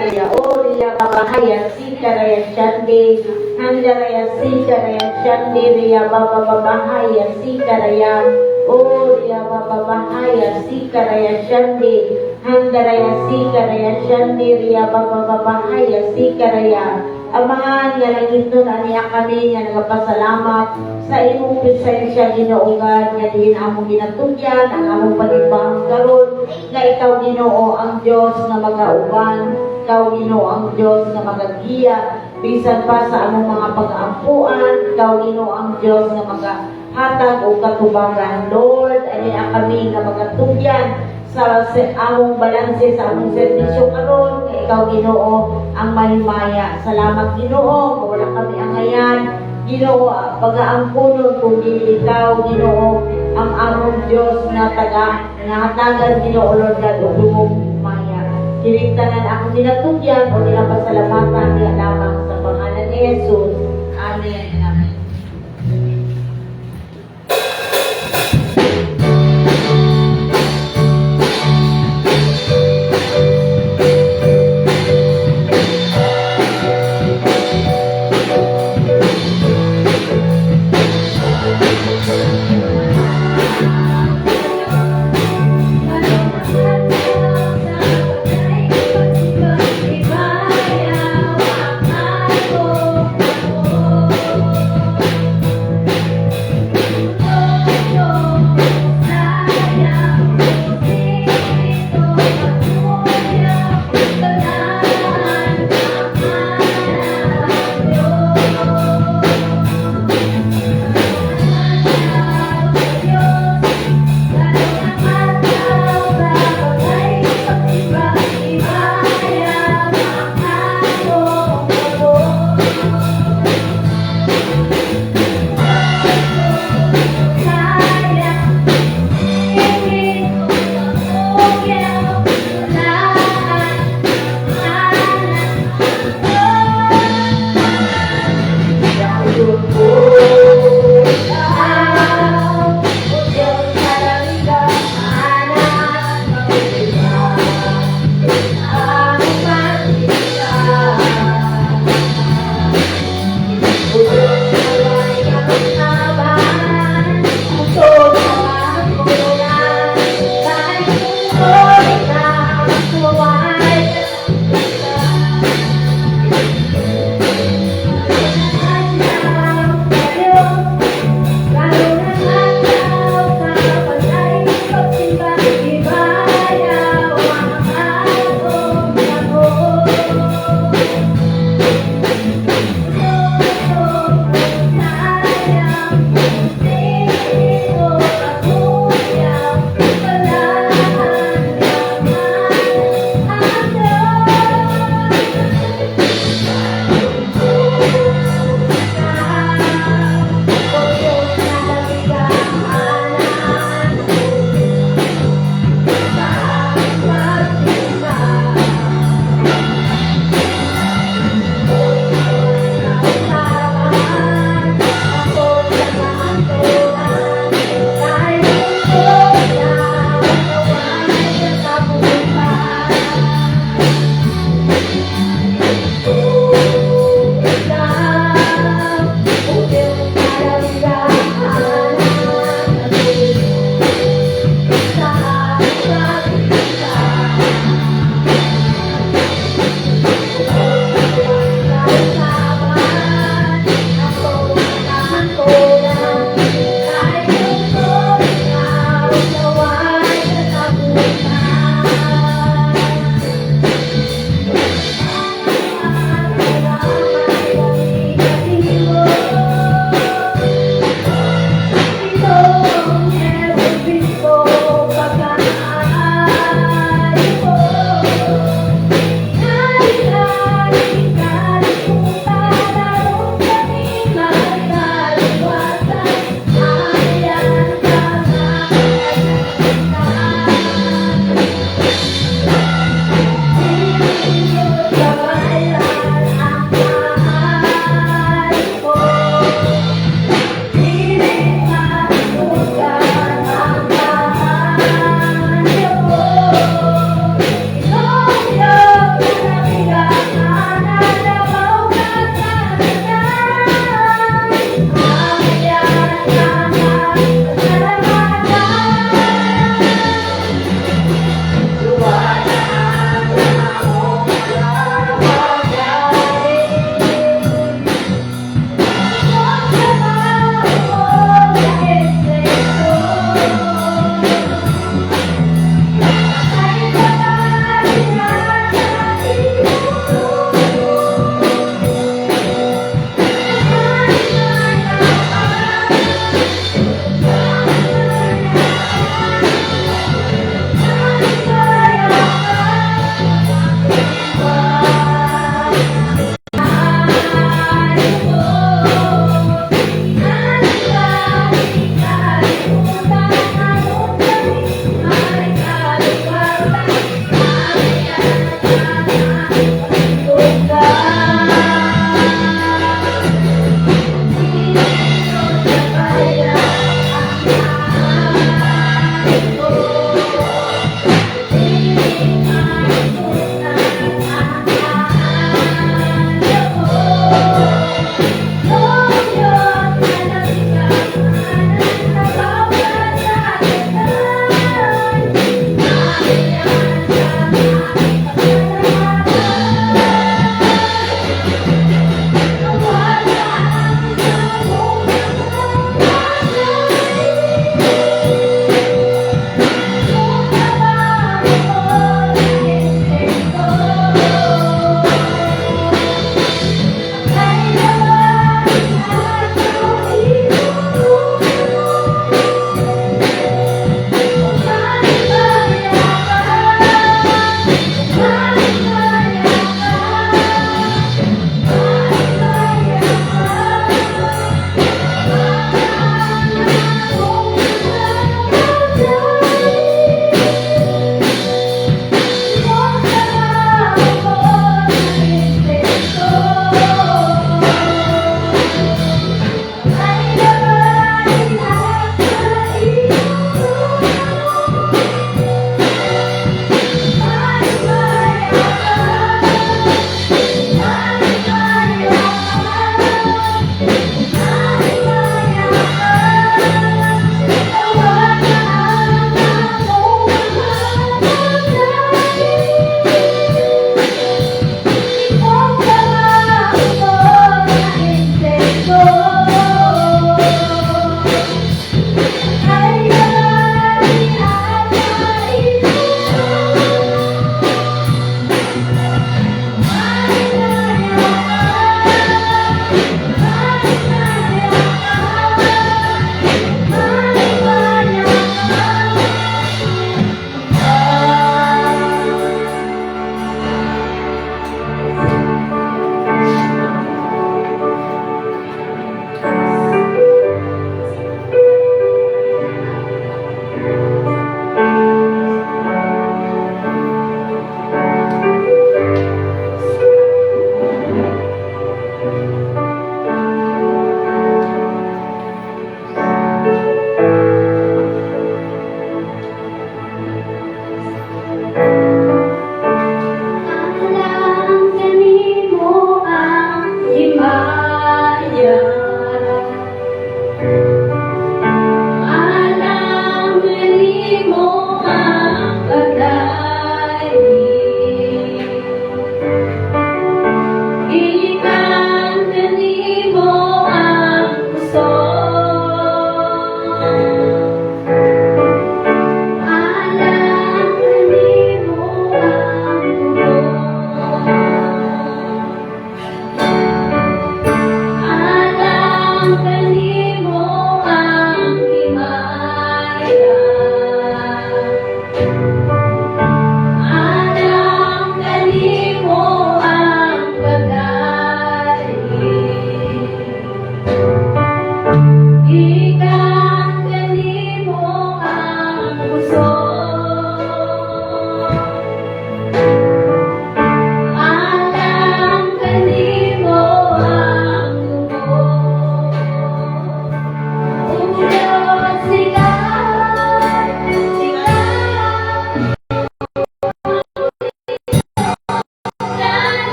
Sikaraya Oriya Babahaya Sikaraya Shande Handaraya Sikaraya Shande Riya Baba Babahaya Sikaraya Oriya Babahaya Sikaraya Shande Handaraya Sikaraya Shande Riya Baba Babahaya Sikaraya. Amahan nga lang ito na niya kami nga nagpasalamat sa imong presensya Ginoo-God nga din among ginatugyan ang among panibang karon nga ikaw Ginoo ang Dios nga magauban, ikaw Ginoo ang Dios nga magagiya bisan pa sa among mga pag-aampuan, ikaw Ginoo ang Dios nga magahatag o katubagan. Lord, ani kami nga magatugyan sa among balanse sa among serbisyo karon nga ikaw Ginoo ang mahimaya. Salamat Ginoo, wala kami angayan Ginoo, pag-aampunon kung dili ikaw Ginoo ang among Dios na hatagan Ginoo Lord God ug lumong himaya. Kiringtanan akong dinatugyan o dinapasalamatan niya lamang sa pangalan ni Jesus. Amen. Amen.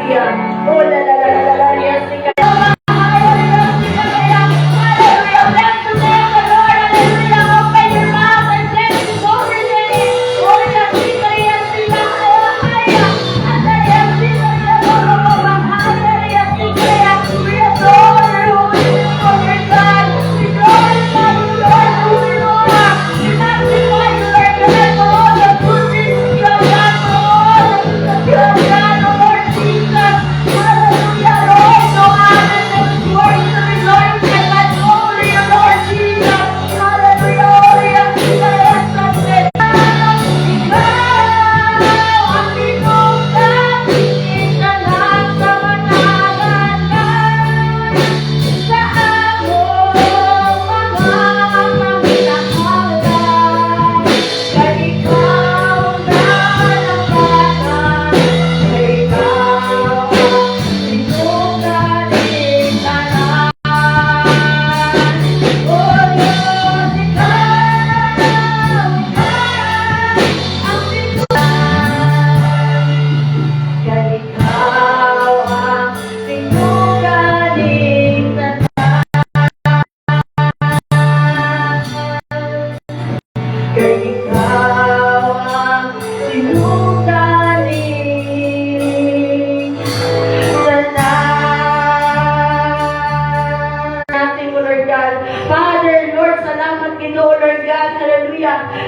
siya. Oh, la la la la la, yes, siya.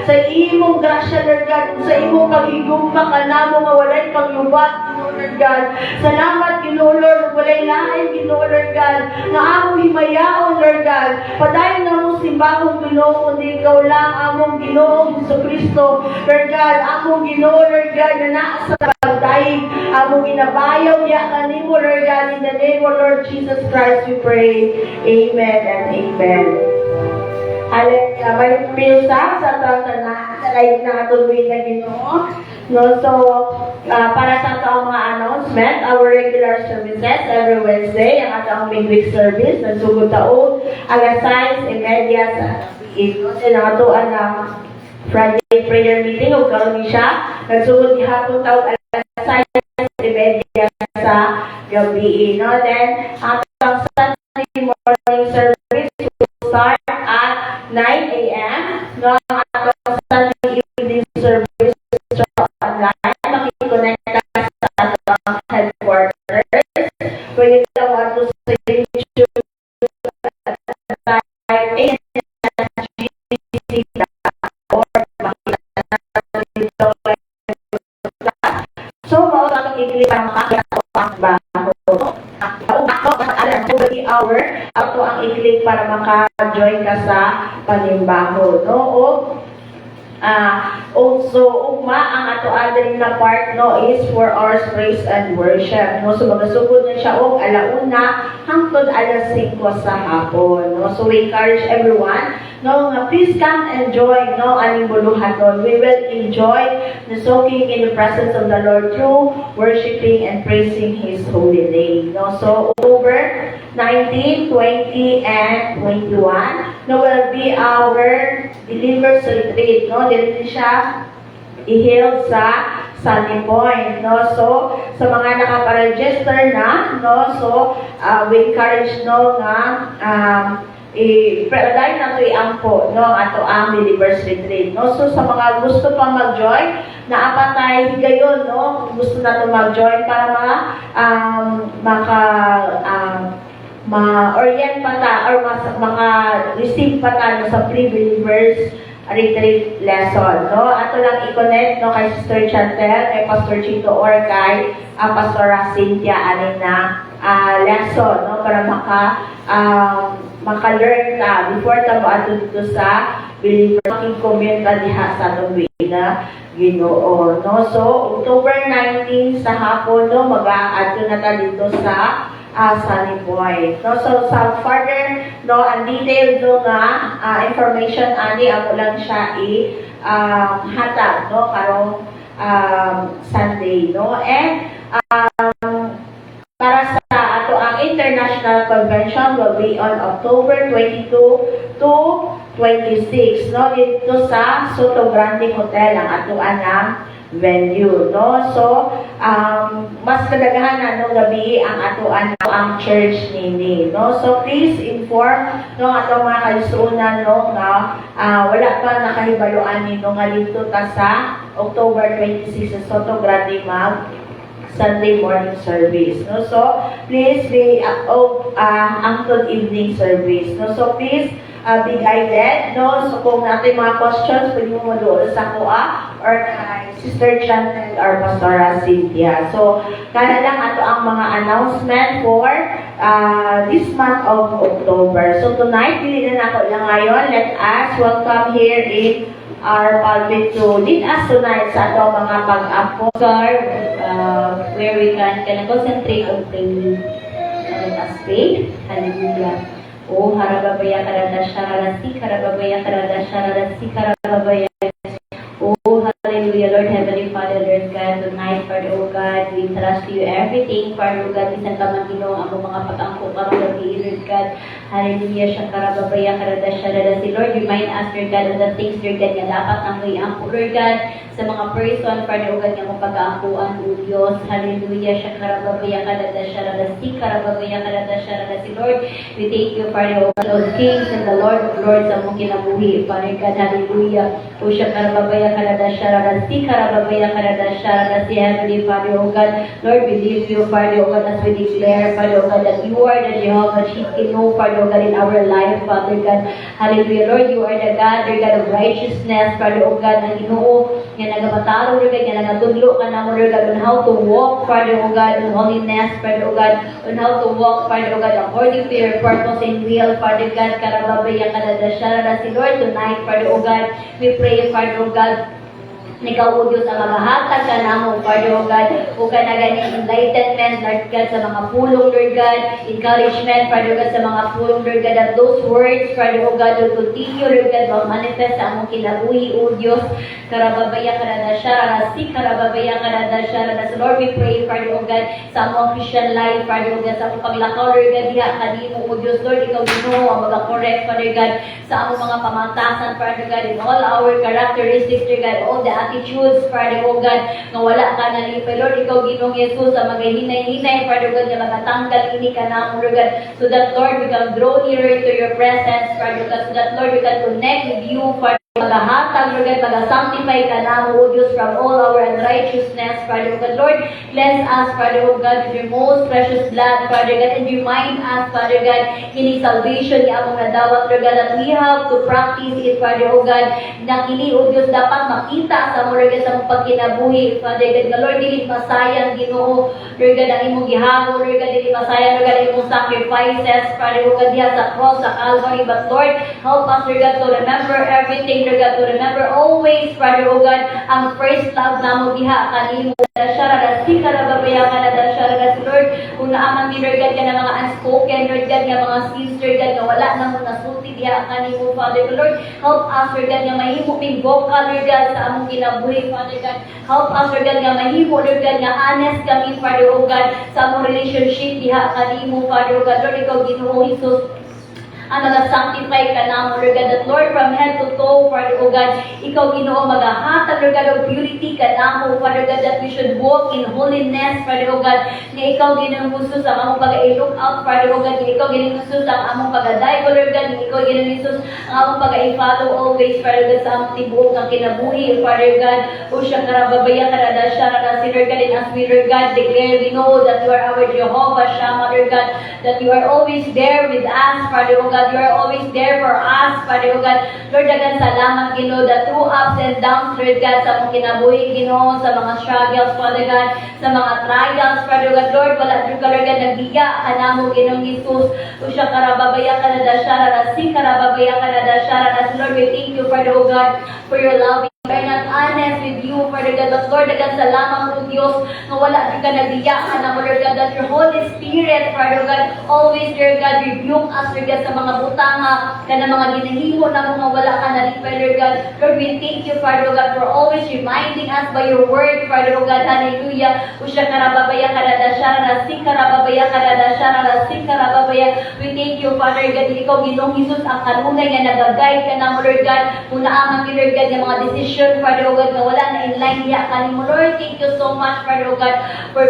Sa imong grasya, Lord God, sa imong paghigugma ka namo nga walay paglubat, Lord God. Salamat, Ginoo Lord, walay lain, Ginoo Lord God, nga among himayaon, Lord God. Padayon na mong simbahong Ginoo, kundi ikaw lang among Ginoo Jesucristo, Lord God, among Ginoo, Lord God, na naa sa pagdaig, among ginabayaw niya kanimo, Lord God, in the name of Lord Jesus Christ we pray. Amen and amen. Hallelujah. May pilsa sa tanan sa live na tuloy na Ginoo. No, so para sa ato mga announcement, our regular services every Wednesday, ang atong midweek service nagsugod taon alas 6:30 sa ito na ato ang Friday prayer meeting ug karon siya nagsugod gihapon taon alas 6:30 sa gabi. No, then atong Sunday morning service will start at 9 a.m. No, ang atong Sunday evening service online, makikonnect ka sa atong headquarters. Pwede ka mo ato sa YouTube type nsgc.org makita na dito. So, mao atong i-click ang makakita ang bago. Hour ato ang i-click para maka-join ka sa panimbaho, no? Also, ugma ang ato adrin na part, no, is 4 hours praise and worship, no? So, magasugod na siya og alauna hangtod alas 5 sa hapon, no? So, we encourage everyone, no, nga please come and join, no, aning buluhaton. We will enjoy the soaking in the presence of the Lord through worshiping and praising His holy name, no? So, October 19, 20, and 21, no, will be our Believers Retreat, no? Dito siya i-held sa Sunny Point, no? So, sa mga nakaparegister na, no? So, we encourage, no, nga dahil na ito i-ampo, no, ato ang Believers Retreat, no? So, sa mga gusto pang mag-join, naapatay higayon, no? Gusto na ito mag-join para ma-orient pa ta or maka-receive pa ta no, sa pre-Believers Retreat lesson, no? Ato lang i-connect, no, kay Sister Chantel, kay Pastor Chito, or kay Pastora Cynthia anin na lesson, no, para maka-learn ta before ta mo ato dito sa Believers, making-comment ta diha sa atong na Ginoo, no? So, October 19 sa hapon, no, mag-aadto na ta dito sa Sunny Point, no? So, sa further, no, ang detailed, no, nga information ani ako lang siya hatag, no, karong Sunday, no? And para sa ato ang International Convention will be on October 22 to 26, no, dito sa Soto Grande Hotel ang ato ang venue, no? So, mas kadaghan na no gabi ang atuan ang church nini, no? So, please inform no atong mga kaigsuonan no nga wala pa nakahibaluan nino nga dito ta sa October 26 sa Soto Grande mag Sunday morning service, no? So, please be until evening service, no? So, please be guided, no? So, kung natin mga questions, pwede mo madoon sa kuha or kay Sister Chantel or Pastora Cynthia. So, kana lang ato ang mga announcement for this month of October. So, tonight, pili na ako lang ngayon. Let us welcome here in our pulpit to lead us tonight sa ato mga pag-apo. Where we can concentrate on praying. Let us pray. Hallelujah. Oh, harababaya karada shararasi, karababaya karada shararasi, karababaya. Oh, hallelujah, Lord Heavenly Father, Lord God, tonight, Father, oh God, we trust you everything, Father, oh God, isang kamagino ang mga pag-angko karong gabi, Lord God. Hallelujah, siya karababaya karada shararasi. Lord, remind us, Lord God, of the things, Lord God, na dapat nang iangko, Lord God, sa mga person, Father, o ganyan mong pag-aakuan, O Diyos. Hallelujah. Siya karababaya karada shararasi, karababaya karada shararasi. Lord, we thank you, Father, O God, of Kings and the Lord of Lords, ang mong kinabuhi, Father God. Hallelujah. O siya karababaya karada shararasi, karababaya karada shararasi. Heavenly Father, O God. Lord, we leave you, Father, O God, as we declare, Father, O God, that you are the Jehovah Shikino, Father, O God, in our life, Father God. Hallelujah. Lord, you are the God, the God of righteousness, Father, O God, na Ginoo, nga nagabataro, Lord God, nga nagatudlo ka na mo, Lord God, on how to walk, Father, O God, in holiness, Father, O God, on how to walk, Father, O God, according to your purpose and will, Father God, karababaya kadadasharara si Lord, tonight, Father, O God, we pray, Father, O God, ikaw, O Diyos, ang magahatag ka na mo, Father, O God, o ka na ganyan enlightenment, Lord God, sa mga pulong, Lord God, encouragement, Father, O God, sa mga pulong, Lord God, that those words, Father, O God, will continue, Lord God, mag-manifest sa among kinabuhi, O Diyos, karababaya karadasya, karababaya karadasya, Lord, we pray, Father, O God, sa among Christian life, Father, O God, sa among paglakaw, Lord God, diha kanimo, O Diyos, Lord, ikaw Ginoo ang mag-correct, Father God, sa among mga pamantasan, Father God, in all our characteristics, Lord God, all the attitudes, Father, O God, nga wala ka na lipay, Lord, ikaw Ginoong Yesus, ang magahinay-hinay, Father God, na magatanggal ini ka na, Lord God, so that, Lord, we can draw nearer to your presence, Father God, so that, Lord, we can connect with you, Father, magahatag, Lord God, mag-sanctify ka na, O Diyos, from all our unrighteousness, Father God. Lord, cleanse us, Father God, with your most precious blood, Father God, and remind us, Father God, in salvation ni among nadawat, Lord God, that we have to practice it, Father God, na kini, O Diyos, dapat makita sa mo, Lord God, sa mong pagkinabuhi, Father God, nga, Lord, dili masayang Ginoo, Lord God, ang imong gihamo, Lord God, dili masayang, Lord God, ang imong sacrifices, Father God, diha sa cross, sa Calvary, but Lord, help us, Lord God, to remember everything, Lord God, to remember always, Father, O God, ang first love na mo diha kanimo. Dashararasi, karababaya ka na dashararasi, Lord, kung naaman ni Lord God ka na mga unspoken, Lord God, nga mga sins, Lord God, na wala na mo nasulti diha kanimo, Father, Lord, help us, Lord God, nga mahimo ping vocal, Lord God, sa among kinabuhi, Father God, help us, Lord God, nga mahimo, Lord God, nga honest kami, Father, O God, sa among relationship diha kanimo, Father, O God, Lord, ikaw Ginoo Jesus, ang nag-sanctify ka na mo, Lord God, that Lord, from head to toe, Father, O God, ikaw Ginoo, maghahatag, Lord God, of purity ka na mo, Father God, that we should walk in holiness, Father, O God, na ikaw Ginoo Jesus ang among pag-i-look out, Father, O God, na ikaw Ginoo Jesus ang among pag-aday, Lord God, na ikaw Ginoo Jesus ang among pag-i-follow always, Father God, sa among tibuok ng kinabuhi, Father God, o siya karababaya, karadasya, radasi, Lord God, and as we, Lord God, declare, we know that you are our Jehovah Shammah, Lord God, that you are always there with us, Father, O God, you are always there for us, Father, O God. Lord, dagan salamat, Ginoo, that through ups and downs, Lord God, sa mong kinabuhi, Ginoo, sa mga struggles, Father God, sa mga trials, Father God, Lord, wala ka, Lord God, nagbiya ka na mo, Ginoong Jesus, o siya karababaya ka na dasyara, karababaya ka na dasyara, Lord, we thank you, Father, O God, for your love. We are not honest with you, Father God, but Lord, dagan salamat mo, Diyos, na wala ka nagbiya ka na mo, Lord God, that your Holy Spirit, Father God, always, Lord God, rebuke us, Lord God, sa mga butanga, ka na mga ginahimo na mga wala ka na lipay, Lord God. Lord, we thank you, Father God, for always reminding us by your word, Father God, hallelujah. Usya karababaya karadashara, si karababaya karadashara, si karababaya. We thank you, Father God, ikaw, Ginoong Jesus, ang kanunay nga nag-guide ka na mo, Lord God, kung naaman, Lord God, ng mga decision, Father Father God, na wala na in line diha kanimo. Lord, thank you so much, Father God, for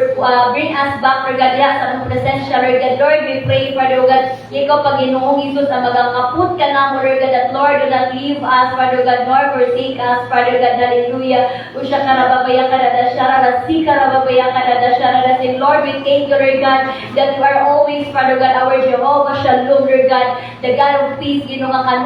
bring us back, Lord God, diha sa mong presensya, Lord God. Lord, we pray, Father God, ikaw pag Ginoong Jesus na magakaput ka na mo, Lord God, that Lord, do not leave us, Father God, nor forsake us, Father God, hallelujah. Usha karababaya karada sharara, si karababaya karada sharara. And Lord, we thank you, Lord God, that you are always, Father God, our Jehovah Shalom, Lord God, the God of peace, Ginoo nga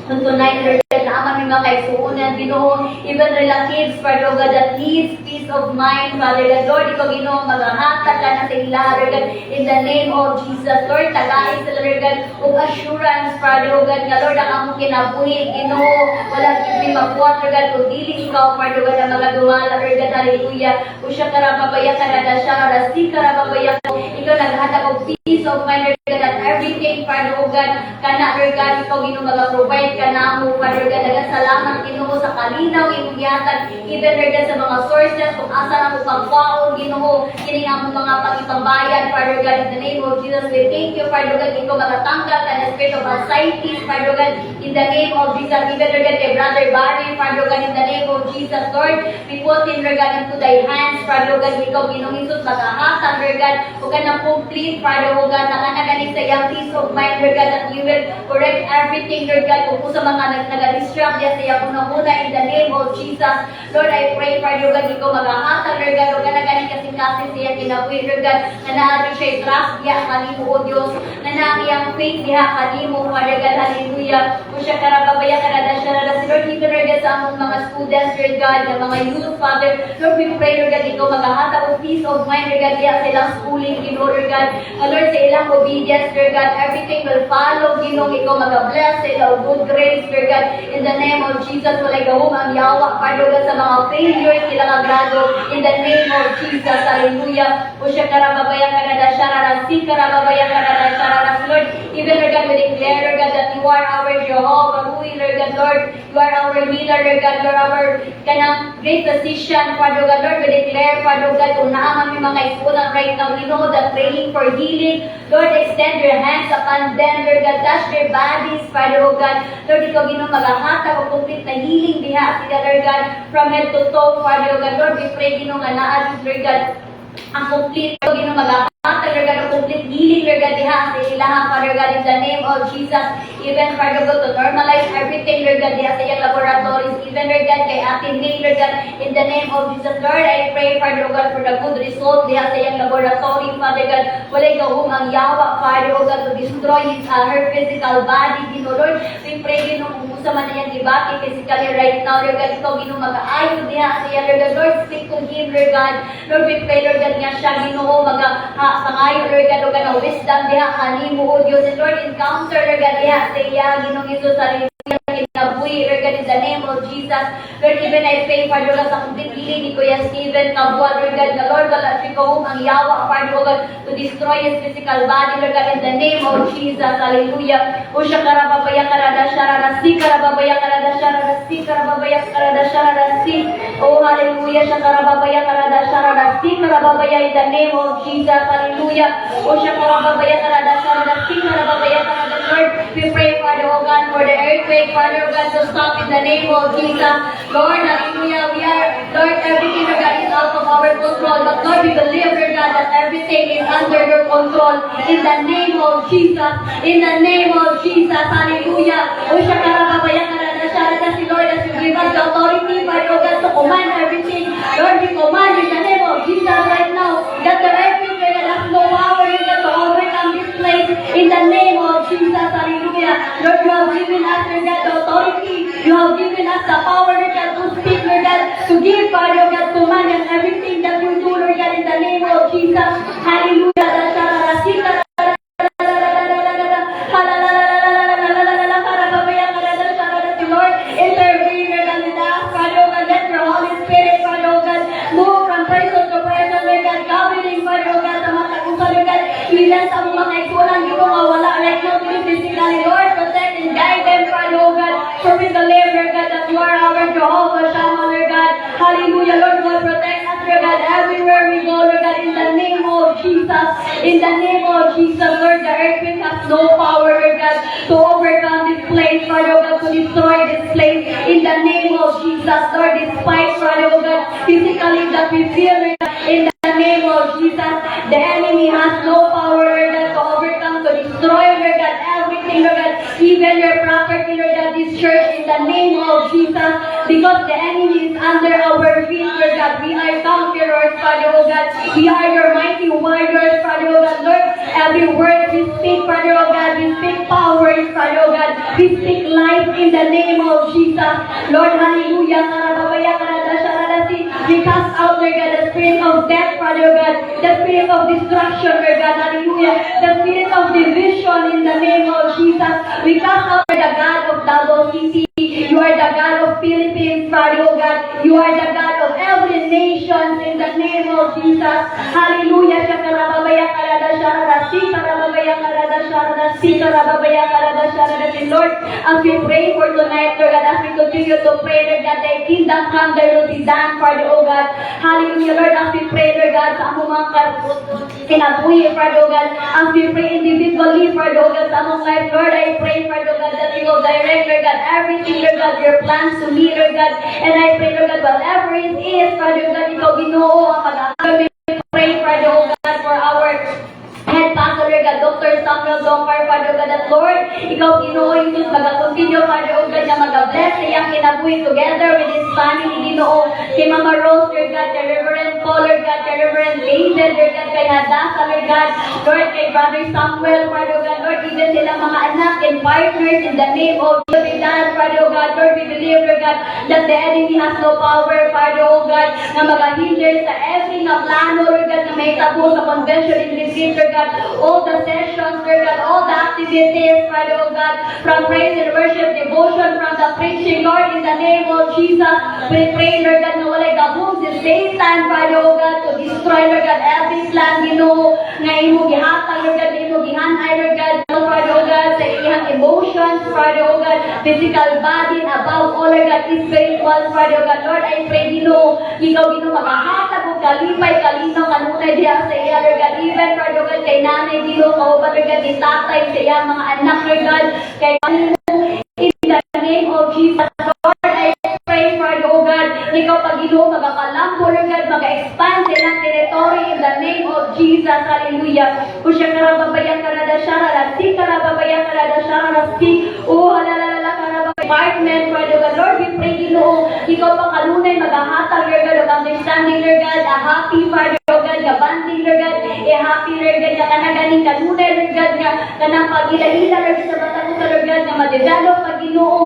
kanunay, Lord God, na aman mga kaisuunan, Ginoo, even relatives, Father God, that needs peace of mind, Father God. Lord, ikaw, Ginoo, maghahatag ka na sa ila, Lord God, in the name of Jesus. Lord, tagain sila, Lord God, of assurance, Father God, nga Lord, ang among kinabuhi, Ginoo, wala kami magbuhat, Lord God, kung dili ikaw, Father God, ang mga dumala, Lord God, hallelujah. Usya karababaya karada sharara, si karababaya ko, ikaw naghatag of peace of mind, Lord God, that everything, Father God, kana, Lord God, ikaw, Ginoo, mag-provide ka na mo, Father God, salamat, Ginoo, sa kalinaw, imong gihatag, even, Lord God, sa mga sources, kung asa na mo pagpaon, Ginoo, kini nga mo mga pagipambayan, Father God, in the name of Jesus, we thank you, Father God, ikaw magatanggal ka na spirit of anxiety, Father God, in the name of Jesus, even, Lord God, kay Brother Barry, Father God, in the name of Jesus, Lord, we put him, Lord God, into thy hands, Father God, ikaw, Ginoo, Jesus, magahatag, Lord God, huwag ka na complete, Father God, nakanagaling sa iyang peace of mind, Lord God, that you will correct everything, Lord God, kung sa mga nag-distract niya sa iya muna in the name of Jesus. Lord, I pray, Father God, ikaw maghahatag, Lord God, huwag ka na galing kasing-kasing sa iya kinabuhi, Lord God, na naari siya'y trust diya kanimo, O Diyos, na naari ang faith diya kanimo, Father God, hallelujah. Kung siya karababaya karada siya na si Lord, even, Lord God, sa among mga students, Lord God, na mga youth, Father, Lord, we pray, Lord God, ikaw maghahatag of peace of mind, Lord God, diya sa ilang schooling, Ginoo, Lord God, Lord, sa ilang obedience, Lord God, everything will follow, Ginoo, ikaw mag-bless sa ilang good grace, Lord God, in the name of Jesus, walay gawong ang yawa, Father God, sa mga failures sila kagrado, in the name of Jesus, hallelujah. O siya karababaya karada sharara, si karababaya karada sharara, Lord, even, Lord God, we declare, Lord God, that you are our Jehovah, Rui, Lord God, Lord, you are our healer, Lord God, you are our kanang great physician, Father God, Lord, we declare, Father God, kung naaman may mga isunan right now, we know that praying for healing, Lord, extend your hands upon them, Lord God, touch their bodies, Father God, Lord, ikaw, Ginoo, maghahatag o complete na healing diha sila, Lord God, from head to toe, Father God, Lord, we pray, Ginoo, nga naadis, Lord God, ang complete, Ginoo, maghahatag, Lord God, ang complete healing, Lord God, diha sa ilaha, Father God, in the name of Jesus, even, Father God, to normalize everything, Lord God, diha sa iyang laboratories, even, Lord God, kay Ate May, Lord God, in the name of Jesus, Lord, I pray, Father God, for the good result diha sa iyang laboratory, Father God, walay gawong ang yawa, Father God, to destroy her physical body, Ginoo, Lord, we pray, Ginoo, kung sa man niyang debate physically right now, Lord God, ikaw, Ginoo, mag-aayo diha sa iya, Lord God, Lord, speak to him, Lord God, Lord, we pray, Lord God, nga siya, Ginoo, pangayo, Lord God, Lord God, na wisdom diha kanimo, O Diyos, and Lord, encounter, Lord God, diha sa iya, Ginoong Jesus, hallelujah, kinabuhi, Lord God, in the name of Jesus, Lord, even I pray, Father God, sa complete healing ni Kuya Stephen, kabuha, Lord God, na Lord God, at ikaw ang yawa, Father God, to destroy his physical body, Lord God, in the name of Jesus, hallelujah. O siya karababaya karada sharara, si karababaya karada sharara, si karababaya karada sharara, si, oh hallelujah, siya karababaya karada sharara, si karababaya, in the name of Jesus, hallelujah. O siya karababaya karada sharara, si karababaya karada, Lord, we pray, Father, oh God, for the earthquake, Father, oh God, to stop in the name of Jesus, Lord, hallelujah. We are, Lord, everything, Lord God, is out of our control, but Lord, we believe, Lord God, that everything is under your control, in the name of Jesus, in the name of Jesus, hallelujah. O siya karababaya karada sharara, si Lord, as you give us the authority, Father, oh God, to command everything, Lord, we command in the name of Jesus right now, that the earthquake, Lord God, has no power, Lord God, to overcome this place, in the name of Jesus, hallelujah. Lord, you have given us, Lord God, the authority, you have given us the power, Lord God, to speak, Lord God, to give, Father God, command and everything that you do, Lord God, in the name of Jesus, hallelujah. Lord, intervene, Lord God, with us, Father God, let your Holy Spirit, Father God, move from person to person, Lord God, governing, Father God, sa mga tagusa, Lord God, ilan sa mga ikulang dito nga wala right now, physically, Lord, protect and guide them, Father God, for we believe, Lord God, that you are our Jehovah Shammah, Lord God, hallelujah, Lord God, protect us, Lord God, everywhere we go, Lord God, in the name of Jesus, in the name of Jesus, Lord, the earthquake has no power, Lord God, to overcome this place, Father God, to destroy this place, in the name of Jesus, Lord, this Father, oh God, physically that we feel, Lord God, in the name of Jesus. The enemy has no power, Lord God, to overcome, to destroy, Lord God, everything, Lord God, even your property, Lord God, this church, in the name of Jesus, because the enemy is under our feet, Lord God. We are conquerors, Father, oh God. We are your mighty warriors, Father, oh God. Lord, every word we speak, Father, oh God, we speak power, Father, oh God. We speak life in the name of Jesus. Lord, hallelujah. Karababaya, karadasharadasi. We cast out, Lord God, the spirit of death, Father, oh God. The spirit of destruction, Lord God, hallelujah. The spirit of division in the name of Jesus. We cast out the God of Davao City. You are the God of Philippines, Father, oh God. You are the God of every nation in the name of Jesus. Hallelujah. Shakarababaya karadasharadasi. Karababaya karadasharadasi. Karababaya karadasharadasi. Lord, as we pray for tonight, Lord God, as we continue to pray, Lord God, thy kingdom come, thy will be done, Father, oh God. Hallelujah, Lord, as we pray, Lord God, sa among mga kinabuhi, Father, oh God, as we pray individually, Father, oh God, sa among life, Lord, I pray, Father, oh God, that you will direct, Lord God, everything, Lord God, your plans to me, Lord God, and I pray, Lord God, whatever it is, Father, oh God, ikaw Ginoo ang mag-aagawin. Pray, Father, oh God, for our head pastor, Lord God, Dr. Samuel Dongkar, Father God, that Lord, ikaw Ginoo, Jesus, mag-continue, Father, oh God, na mag-bless siyang kinabuhi together with his family, Ginoo, kay Mama Rose, Lord God, kay Reverend Paul, Lord God, kay Reverend David, Lord God, kay Hadassah, Lord God, Lord, kay Brother Samuel, Father God, Lord, even silang mga anak and partners in the name of Jesus, Father oh God, Lord, we believe, Lord God, that the enemy has no power, Father oh God, na mag-hinder sa every na plano, Lord God, na may tabo sa convention in retreat, Lord God, all the sessions, Lord God, all the activities, Father oh God, from praise and worship, devotion, from the preaching, Lord, in the name of Jesus, we pray, Lord God, na walay gabong si Satan, Father oh God, to destroy, Lord God, every plan, Ginoo, nga imo gihatag, Lord God, imo gihanay, Lord God, Father oh God, sa iyang emotions, Father oh God, physical body, above all, Lord God, spiritual, Father oh God, Lord, I pray, Ginoo, ikaw, Ginoo, maghahatag o kalipay, kalinaw, kanunay diya sa iya, Lord God, even, Father oh God, kay nanay, Ginoo, kauban, Lord God, ni tatay, sa iyang mga anak, Lord God, kay in the name of Jesus, Lord, I pray, Father oh God, ikaw pag Ginoo, magkakalampo, Lord God, mag-expand silang territory in the name of Jesus, hallelujah. Kusya karababayan karadashararasi, karababayan karadashararasi, halalala karababayan department, Father God, Lord, we pray, Ginoo, ikaw pang kanunay, maghahatag, Lord God, of understanding, Lord God, a happy, Father oh God, nga banding, Lord God, a happy, Lord God, nga kanaganing kanunay, Lord God, nga kanang pag-ila-ila, Lord God, sa batang sa Lord God, nga ma-develop, pag Ginoo,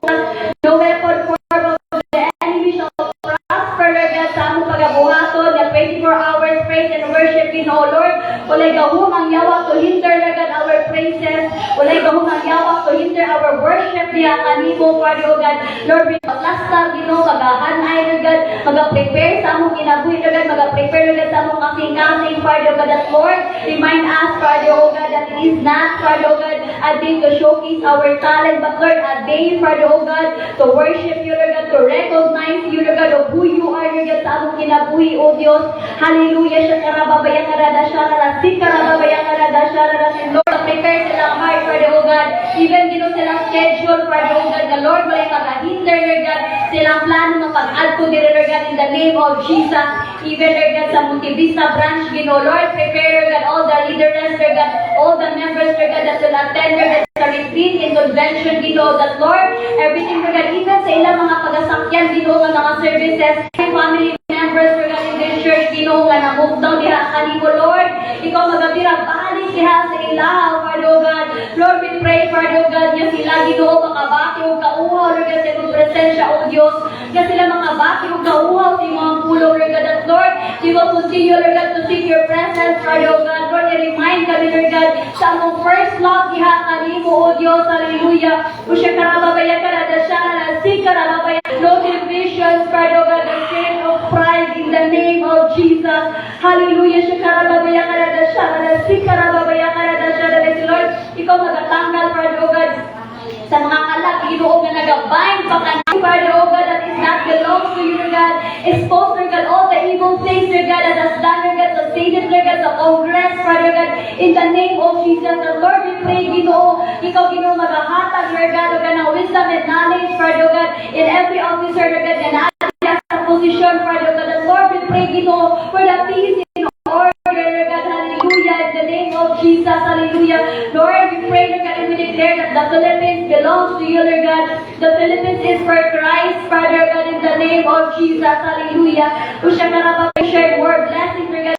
no weapon form of the enemy shall prosper, Lord God, sa among pagabuhaton, nga 24 hours praise and worship, Ginoo, Lord, walay gahum ang yawa to hinder, Lord God, our praises, walay gahum ang yawa to hinder our worship, niya kanimo, Father oh God, Lord, we maglastar, Ginoo, magahanay, Lord God, mag-prepare sa among kinabuhi, Lord God, mag-prepare, Lord God, sa among kasing-kasing, Father oh God, that Lord, remind us, Father oh God, that it is not, Father oh God, a day to showcase our talent, but Lord, a day, Father oh God, to worship you, Lord God, to recognize you, Lord God, of who you are, Lord God, sa among kinabuhi, O Diyos, hallelujah, siya karababaya karadashararasi, karababaya karadashararasi, Lord, prepare silang heart, Father oh God, even Ginoo silang schedule, Father oh God, the Lord, walay mag-hinder, Lord God, silang plano ng pag-add ko nila, Lord God, in the name of Jesus, even, Lord God, sa Montevista branch, Ginoo, Lord, prepare, Lord God, all the leaders, Lord God, all the members, Lord God, that will attend, Lord God, sa retreat and convention, Ginoo, that Lord, everything, Lord God, even sa ilang mga pagasakyan, Ginoo, ng mga services, family members, Lord God, in this church, Ginoo, nga na-move down diha kanimo, Lord, ikaw magabira, balik diha sa ilaw, Father oh God, Lord, we pray, Father oh God, nga sila, Ginoo, makabati o kauhaw, Lord God, sa imong presensya, O Diyos, nga sila makabati o kauhaw sa imong pulong, Lord God, that Lord, we will continue, Lord God, to seek your presence, Father oh God, Lord, i-remind kami, Lord God, sa among first love, diha kanimo, O Diyos, hallelujah, Usya karababaya karadashararasi, karababaya, no divisions, Father oh God, the spirit of pride in the name of Jesus, hallelujah, Usya karababaya karadashararasi, karababaya karadashararasi, Lord, ikaw magatanggal, Father oh God, sa mga kalat, Ginoo, nga nagabind pa kanang, Father oh God, that is not belongs to you, Lord God, expose, Lord God, all the evil things, Lord God, that has done, Lord God, sa Senate, Lord God, sa Congress, Father God, in the name of Jesus, the Lord, we pray, Ginoo, ikaw, Ginoo, maghahatag, Lord God, Lord God, ng wisdom and knowledge, Father God, in every officer, Lord God, na natin sa position, Father God. And Lord, we pray, Ginoo, for the peace in order, Lord God, hallelujah, in the name of Jesus, hallelujah. Lord, we pray, Lord God, and we declare that the Philippines belongs to you, Lord God. The Philippines is for Christ, Father God, in the name of Jesus, hallelujah. Kung siya karapag share more blessings, Lord God,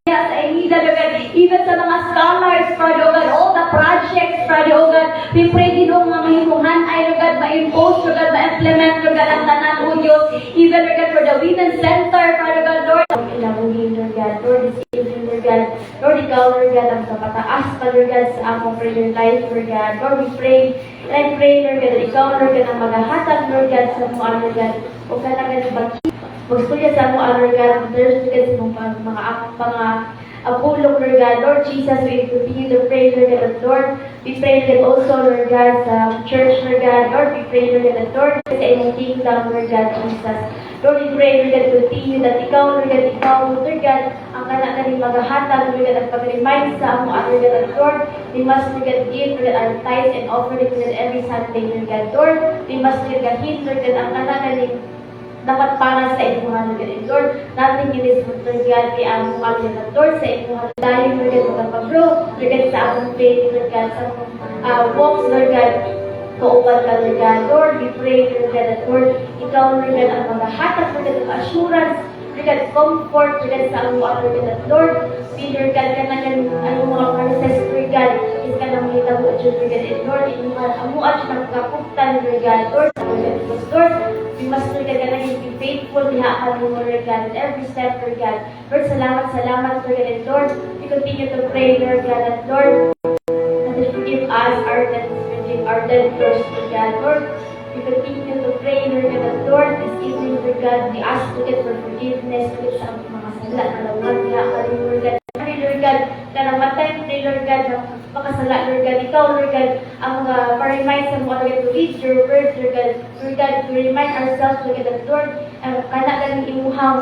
sa Aida, Lord God, even sa mga scholars, Father God, all the projects, Father God, we pray, Ginoo, mga mahimuhan ay, Lord God, ma-impose, Lord God, ma-implement, Lord God, ang tanan, O Diyos, even, Lord God, for the Women's Center, Father God, Lord, Kinabuhin, Lord God. Lord, this evening, Lord God. Lord, ikaw, Lord God, ang kapataas pa, Lord God, sa among prayer life, Lord God. Lord, we pray, and I pray, Lord God, that ikaw, Lord God, ang maghahatag, Lord God, sa mga, Lord God, o kanagan magsulya sa mga, Lord God, there's, Lord God, sa mga apulong, Lord God. Lord Jesus, we continue to pray, Lord God, that Lord, we pray that also, Lord God, sa church, Lord God. Lord, we pray, Lord God, that Lord, sa iyong kingdom, Lord God, Jesus. Lord, we pray, Lord God, continue that ikaw, Lord God, ikaw, Lord God, ang kanang maghahatag, Lord God, at pag-remind sa among Lord God, that Lord, we must, Lord God, give, Lord God, our tithes and offering, Lord God, every Sunday, Lord God. Lord, we must, Lord God, hit, Lord God, ang kanang dapat para sa inyong Lord God. And Lord, nothing in this world, Lord God, we ang Lord God. Lord, sa inyong dahil, Lord God, magpag-grow, Lord God, sa among faith, Lord God, sa walks, Lord God, kauban ka, Lord God. Lord, we pray, Lord God, that Lord, ikaw, Lord God, ang maghahatag, Lord God, ng assurance, Lord God, comfort, Lord God, sa among Lord God, that Lord, we, Lord God, kanagan, ang mga process, Lord God, is ka nang hitabo, Lord God, and Lord, amuan siya ng kaputan, Lord God, Lord, Lord, we must, Lord God, be faithful, diha ka mo, Lord God, in every step, Lord God. Lord, salamat, Lord God, and Lord, we continue to pray, Lord God, that Lord, that you forgive us our debts, forgive our debtors, Lord God. Lord, we continue to pray, Lord God, that Lord, this evening, Lord God, we ask to get for forgiveness, to get sa mga sala na lawan, diha ka rin, Lord God. Lord God, na namatay, Lord God, na pakasala, Lord God, ikaw, Lord God, ang pa-remind sa mga, Lord God, to read your word, Lord God, to remind ourselves, Lord God, that Lord, kanagan imuhang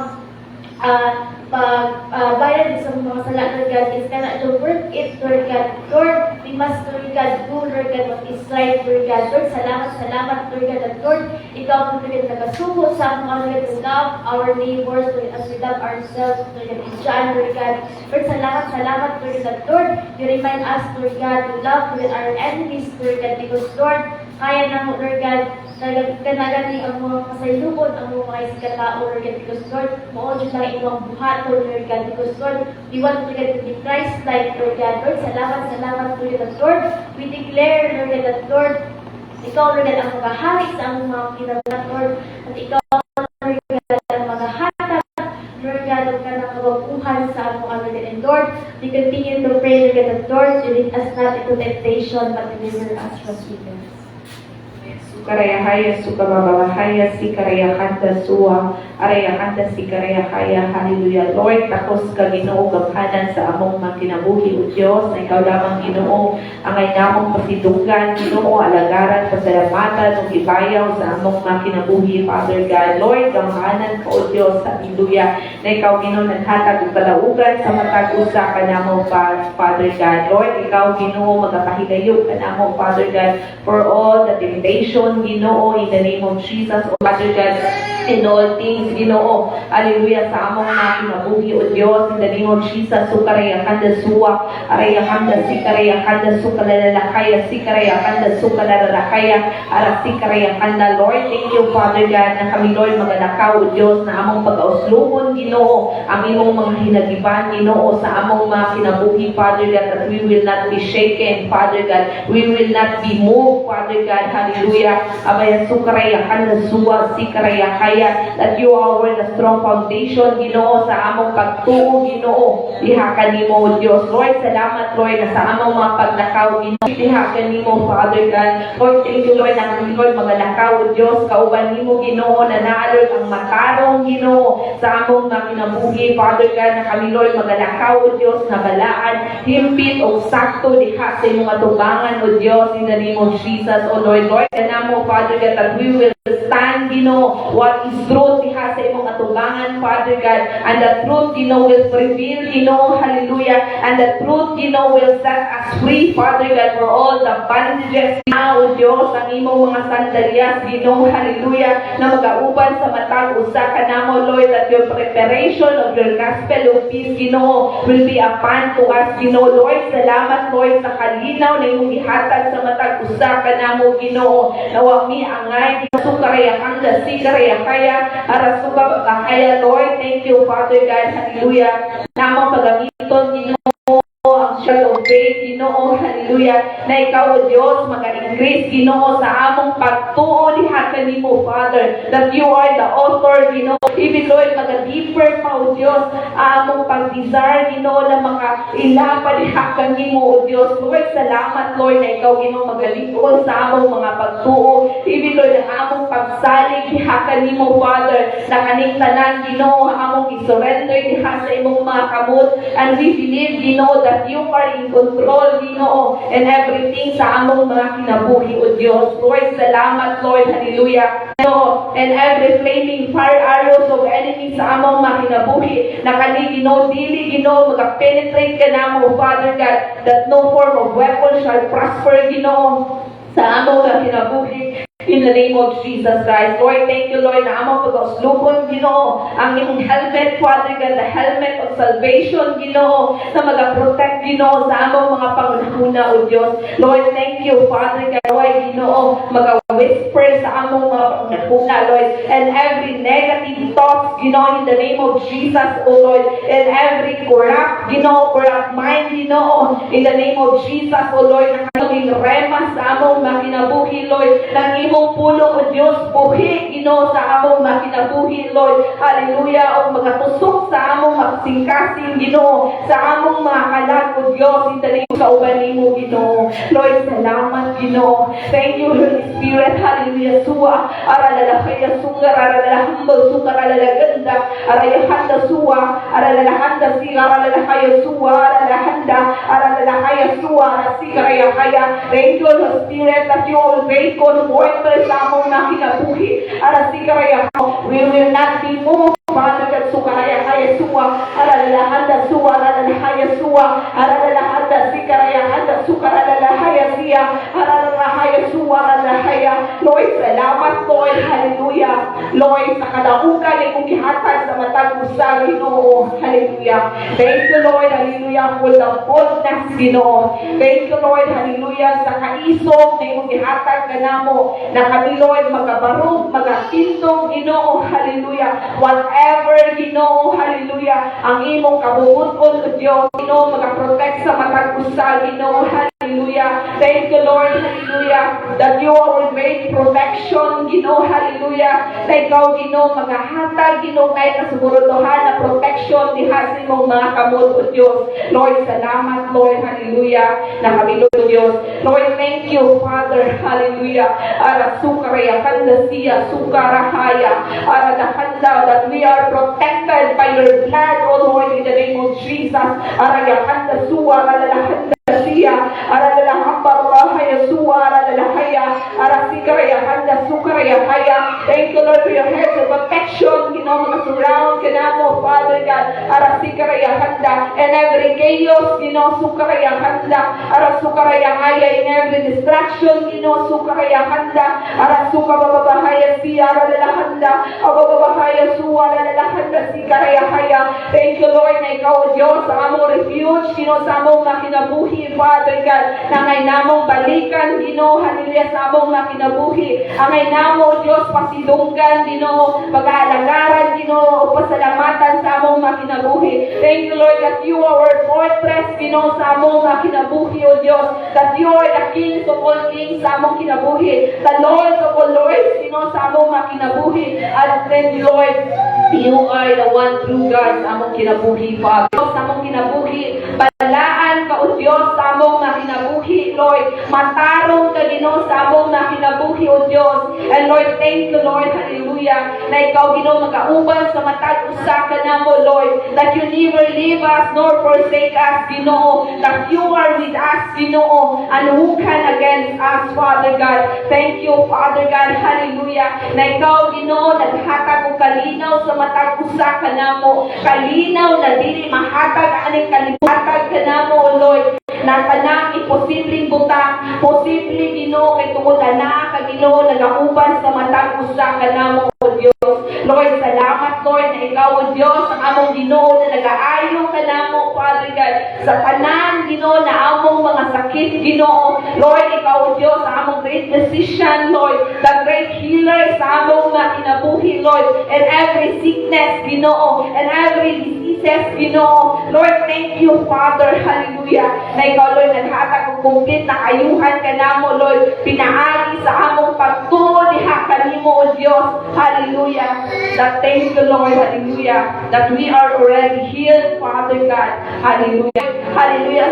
bayan sa mga sala, Lord God, is kana to work it, Lord God. Lord, we must, Lord God, do, Lord God, what is right, Lord God. Lord, salamat, Lord God, that Lord, ikaw, Lord God, nagasugo sa mga, Lord God, to love our neighbors, Lord, as we love ourselves, Lord God, in John, Lord God. Lord, salamat, Lord God, that Lord, you remind us, Lord God, to love, Lord, our enemies, Lord God, because, Lord, kaya na mo, Lord God, kanagan ni ang mga kasayloon, ang mga isikatao, Lord God, because Lord, maudyo lang inyong buhat, Lord God, because Lord, we want to get to be Christ-like, Lord God. Lord, salamat, Lord God, Lord, we declare, Lord God, that Lord, ikaw, Lord God, ang magahari sa among mga kinabuhat, Lord, at ikaw, Lord God, ang magahata, Lord God, ang kanakawabuhan sa among Lord God, and Lord, we continue to pray, Lord God, that Lord, you lead us not into temptation, but deliver us from evil. Karayahaya sukamababahaya si karayahanda suwa arayahanda si karayahaya hallelujah Lord takos ka Ginoo gabhanan sa among mga kinabuhi o Dios na ikaw lamang Ginoo ang ay namong pasidunggan Ginoo alagaran pasalamatan ug ibayaw sa among mga kinabuhi Father God Lord gabhanan ka o Dios hallelujah na ikaw Ginoo naghatag og kalaugan sa matag usa kanamo Father God Lord ikaw Ginoo magapahigayon kanamo Father God for all the temptation Ginoo in the name of Jesus o Father God in all things Ginoo hallelujah sa among mga kinabuhi o Dios in the name of Jesus sukarayahanda suwa arayahanda sikarayahanda sukalalakaya sikarayahanda sukalalakaya ara sikarayahanda Lord thank you Father God na kami Lord magalakaw o Dios na among pag-auslubon Ginoo ang imong mga hinagiban Ginoo sa among mga kinabuhi Father God that we will not be shaken Father God we will not be moved Father God hallelujah abaya sukarayahanda suwa sikarayahaya that you are the strong foundation Ginoo sa among pagtuo Ginoo diha kanimo Dios Lord salamat Lord na sa among mga paglakaw Ginoo diha kanimo Father God Lord thank you Lord na kami Lord magalakaw Dios kauban nimo Ginoo na naalod ang matarong Ginoo sa among mga kinabuhi Father God na kami Lord magalakaw Dios na balaan himpit o sakto diha sa imong atubangan o Dios in the name of Jesus O Lord kanamo Father God that we will stand Ginoo what is truth diha sa imong atubangan, Father God. And the truth, Ginoo, will prevail, Ginoo, hallelujah. And the truth, Ginoo, will set us free, Father God, for all the bondages na, O Diyos, ang imong mga sandalyas, Ginoo, hallelujah, na magauban sa matag usa ka namo, Lord, that your preparation of your gospel of peace, Ginoo, will be upon to us, Ginoo, Lord. Salamat, Lord, sa kalinaw na imong gihatag sa matag usa ka namo, Ginoo. Nawa mi angay sukaraya kanda sikaraya kaya ara suka kaya, Lord. Thank you, Father God, hallelujah. Namang pagamiton, Ginoo, ang shield of faith, Ginoo, hallelujah, na ikaw, O Diyos, maka-increase, Ginoo, sa among pagtuo diha kanimo, Father, that you are the author, Ginoo. Even, Lord, maga-deeper pa, O Diyos, among pag-desire, Ginoo, na maka-ilapa diha kanimo, O Diyos. Lord, salamat, Lord, na ikaw, Ginoo, magalikod sa among mga pagtuo. Even, Lord, ang among pagsalig diha kanimo, Father, na kaning tanan, Ginoo, among i-surrender diha sa imong mga kamot. And we believe, Ginoo, that you are in control, Ginoo, and everything sa among mga kinabuhi, O Diyos. Lord, salamat, Lord, hallelujah. And every flaming fire arrows of enemies sa among mga kinabuhi, na kani, Ginoo, dili, Ginoo, maka-penetrate ka namo, Father God, that no form of weapon shall prosper, Ginoo, sa among mga kinabuhi. In the name of Jesus Christ. Lord, thank you, Lord, na among pag-uslubon, Ginoo, ang imong helmet, Father God, the helmet of salvation, Ginoo, na mag-protect, Ginoo, sa among mga pangunahuna, O Diyos. Lord, thank you, Father God, Lord, Ginoo, mag-whisper sa among mga pangunahuna, Lord, and every negative thoughts, Ginoo, in the name of Jesus, O Lord, and every corrupt, Ginoo, corrupt mind, Ginoo, in the name of Jesus, O Lord, na kaming rema sa among mga kinabuhi, Lord, ng imong pulong, O Diyos, buhi, Ginoo, sa among makinabuhi, Lord. Hallelujah. O magatusok sa among magsingkasing, Ginoo, sa among mga kalag, O Diyos, in the name sa uban nimo, Ginoo. Lord, salamat, Ginoo. Thank you, Holy Spirit. Hallelujah. Suwa, aralalakaya sungar, aralalahambal sungar, aralalaganda, arayahanda suwa, aralalahanda siga, aralalakaya suwa, aralalahanda, aralalakaya suwa, arasikarayakaya. Thank you, Holy Spirit, that you always comfort sa among nakinabuhi. Arasikaraya, we will not be moved, Father God, sukaraya-kaya suwa, aralalahanda suwa, aralalahaya suwa, aralalahanda sikaraya-handa sukaralahaya siya, aralalahaya suwa, aralalahaya. Lord, salamat, Lord, hallelujah. Lord, sa kadaugan ay kong gihatag sa matag usa, Ginoo, hallelujah. Thank you, Lord, hallelujah, for the boldness, Ginoo. Thank you, Lord, hallelujah, sa kaisog na imong gihatag ka namo, na kami, Lord, magabarog, magakintong, Ginoo, hallelujah. Whatever, Ginoo, hallelujah, ang imong kabubuton, O Diyos, Ginoo, magaprotect sa matag usa, Ginoo, hallelujah. Thank you, Lord, hallelujah, that you are great protection, Ginoo, hallelujah, na ikaw, Ginoo, magahatag, Ginoo, ngay kasiguruduhan na protection diha sa imong mga kamot, O Diyos. Lord, salamat, Lord, hallelujah, na kami, O Diyos. Lord, thank you, Father, hallelujah. Ara sukaraya kanda siya sukarahaya, ara dakanda, that we are protected by your blood, O Lord, in the name of Jesus. Ara yakanda suwa, ara lalahanda siya, ara lalahamba rahaya suwa, ara lalahaya, ara sikaraya kanda sukaraya haya. Thank you, Lord, for your hands of protection, Ginoo, surround kanamo, Father God, ara sikaraya kanda, and every chaos, Ginoo, sukaraya kanda, ara sukaraya haya, in every distraction, Ginoo, sukaraya kanda, ara sukababahaya siya, ara lalahanda, ababahaya suwa, ara lalahanda sikaraya haya. Thank you, Lord, na ikaw, Diyos, sa among refuge, Ginoo, sa among makinabuhi, Father God, na ngay namong balikan, Ginoo, hallelujah, sa among makinabuhi, ang ngay namo, Diyos, pasidunggan, Ginoo, pag-aalagaran, Ginoo, o pasalamatan sa among makinabuhi. Thank you, Lord, that you are our fortress, Ginoo, sa among makinabuhi, O Diyos, that you are the King of all kings sa among kinabuhi, the Lord of all lords, Ginoo, sa among makinabuhi. And then, Lord, you are the one true God sa among kinabuhi, Father. Sa among kinabuhi, balaan ka, O Diyos, sa among makinabuhi, Lord. Matarong ka, Ginoo, sa among nakinabuhi, O Dios. And Lord, thank you, Lord, hallelujah, na ikaw, Ginoo, mag-auban sa matag usa ka namo, Lord, that you never leave us nor forsake us, Ginoo, that you are with us, Ginoo, and who can against us, Father God. Thank you, Father God, hallelujah, na ikaw, Ginoo, naghatag og kalinaw sa matag usa ka namo, kalinaw na dili mahatag aning kalibutan ka namo, O Lord, na kanang imposibleng butang, posible, Ginoo, kay tungod na ka, Ginoo, nagauban sa matag usa ka namo, O Dios. Lord, salamat, Lord, na ikaw, O Dios, ang among Ginoo na nagaayo ka namo, Father God, sa tanan, Ginoo, na among mga sakit, Ginoo. Lord, ikaw, O Dios, ang among great physician, Lord, the great healer sa among mga kinabuhi, Lord, and every sickness, Ginoo, and every diseases, Ginoo. Lord, thank you, Father, hallelujah, na ikaw, Lord, naghatag og complete na kayuhan ka namo, Lord, pinaagi sa among pagtuo diha kanimo, O Dios, hallelujah. That thank you, Lord, hallelujah, that we are already healed, Father God, hallelujah, hallelujah.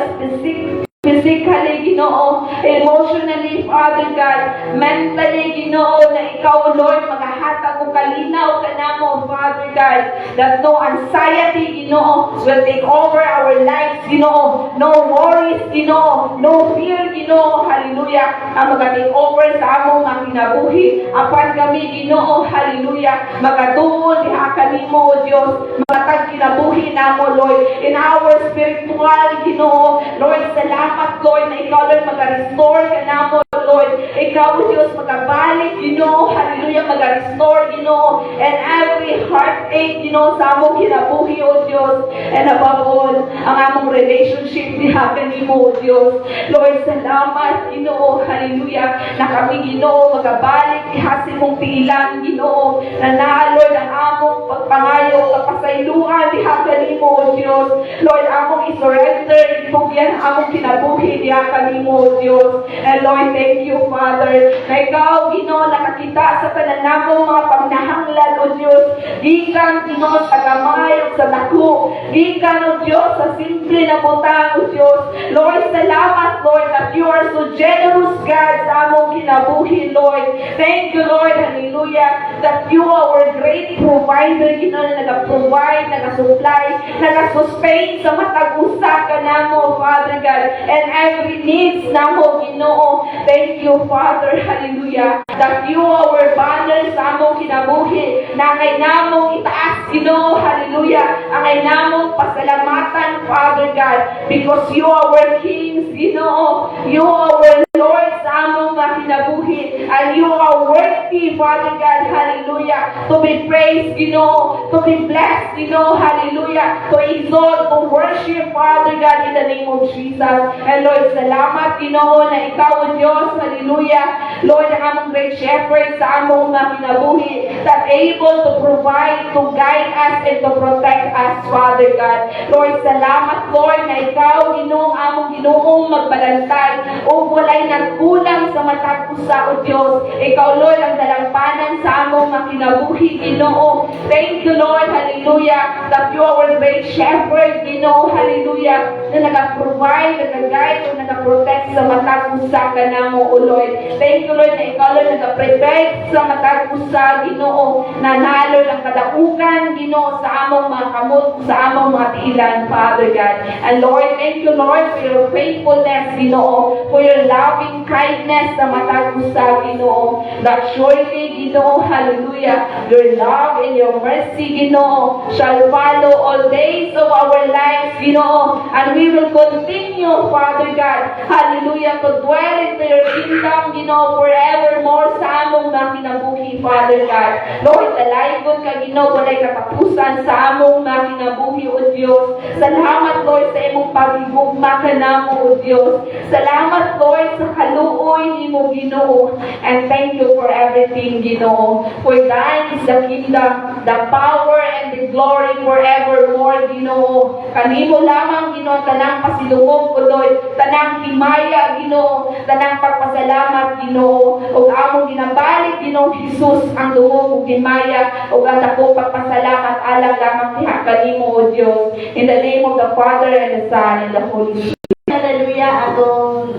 Physically, Ginoo, emotionally, Father God, mentally, Ginoo, na ikaw, Lord, maghahatag o kalinaw ka namo, Father God, that no anxiety, Ginoo, will take over our lives, Ginoo, no worries, Ginoo, no fear, Ginoo, hallelujah, ang mag-take over sa among mga kinabuhi, apan kami, Ginoo, hallelujah, magatuon diha kanimo, O Dios, matag kinabuhi namo, Lord, in our spiritual, Ginoo, Lord, salamat, Lord, na ikaw, Lord, mag-restore ka namo, Lord. Ikaw, Diyos, magabalik, Ginoo, hallelujah, mag-restore, Ginoo, and every heartache, Ginoo, sa among kinabuhi, O Diyos, and above all, ang among relationship diha kanimo, O Diyos. Lord, salamat, Ginoo, hallelujah, na kami, Ginoo, magabalik diha sa imong pilang, Ginoo, na naa, Lord, ang among pagpangayo, kapasayloan diha kanimo, O Diyos. Lord, among isurrender, itugyan among kinabuhi diha kanimo, O Diyos. And Lord, thank you, Father, na ikaw, Ginoo, nakakita sa tanan namong mga pagnahanglan, O Diyos. Gikan, Ginoo, sa gamay o sa dako. Gikan, O Diyos, sa simple na butang, O Diyos. Lord, salamat, Lord, that you are so generous, God, sa among kinabuhi, Lord. Thank you, Lord, hallelujah, that you are our great provider, Ginoo, na nag-provide, nag-supply, nag-sustain sa matag usa ka namo, Father God, and every needs namo, Ginoo. Thank you, Father, hallelujah, that you are our banner sa among kinabuhi, na angay namong itaas, Ginoo, hallelujah, angay namong pasalamatan, Father God, because you are our kings, Ginoo, you are our Lord sa among mga kinabuhi, and you are worthy, Father God, hallelujah, to be praised, Ginoo, to be blessed, Ginoo, hallelujah, to exalt, to worship, Father God, in the name of Jesus. And Lord, salamat, Ginoo, na ikaw, O Diyos, hallelujah, Lord, ang among great shepherd sa among mga kinabuhi, that able to provide, to guide us, and to protect us, Father God. Lord, salamat, Lord, na ikaw, Ginoo, among Ginoong magbalantay, o walay nagkulang sa matag usa, O Diyos. Ikaw, Lord, ang dalampanan sa among mga kinabuhi, Ginoo. Thank you, Lord, hallelujah, that you are our great shepherd, Ginoo, hallelujah, na nag-provide, nag-guide, o nag-protect sa matag usa ka namo, O Lord. Thank you, Lord, na ikaw, Lord, nag-prevent sa matag usa, Ginoo, na nalo ng kadaugan, Ginoo, sa among mga kamot, sa among mga tiilan, Father God. And Lord, thank you, Lord, for your faithfulness, Ginoo, for your loving kindness sa matag usa, Ginoo, that surely, Ginoo, hallelujah, your love and your mercy, Ginoo, shall follow all days of our lives, Ginoo, and we will continue, Father God, hallelujah, to dwell into your kingdom, Ginoo, forevermore sa among mga kinabuhi, Father God. Lord, dalaygon ka, Ginoo, walay katapusan sa among mga kinabuhi, O Diyos. Salamat, Lord, sa imong pagigugma ka namo, O Diyos. Salamat, Lord, sa kaluoy nimo, Ginoo. And thank you for everything, Ginoo. For thine is the kingdom, the power, and the glory forevermore, Ginoo. Kanimo lamang, Ginoo, tanang pasilungog, O Lord, tanang himaya, Ginoo, tanang pagpasalamat, Ginoo, o among ginabalik, Ginoo Jesus, ang lungog ug himaya, o ang dako pagpasalamat alang lamang diha kanimo, O Dios. In the name of the Father, and the Son, and the Holy Spirit. Hallelujah, atong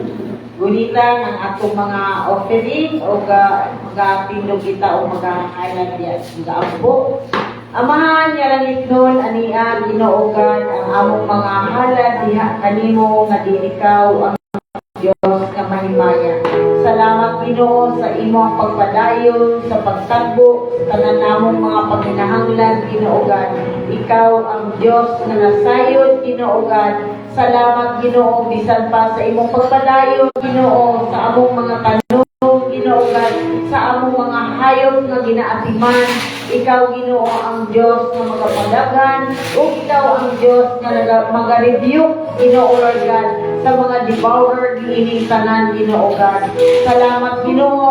gunitan ang atong mga offering o magatindog kita o magahalan diya gaampo. Amahan niya langit nun, aniya, ginoogan ang among mga halad, diha kanimo nga di ikaw ang Diyos nga mahimaya. Salamat Ginoo sa imong pagpadayon, sa pagtagbo, sa tanan namong mga paghinahanglan, Ginoogan. Ikaw ang Diyos nga nasayod, Ginoogan. Salamat Ginoo, bisan pa sa imong pagpadayon, Ginoo, sa among mga tanong, Ginoogan, sa among mga hayop nga ginaatiman. Ikaw Ginoo ang Diyos nga magapadagan, o ikaw ang Diyos nga mag-rebuke, Ginoo Lord God, sa mga devourer giining tanan, Ginoo God. Salamat Ginoo.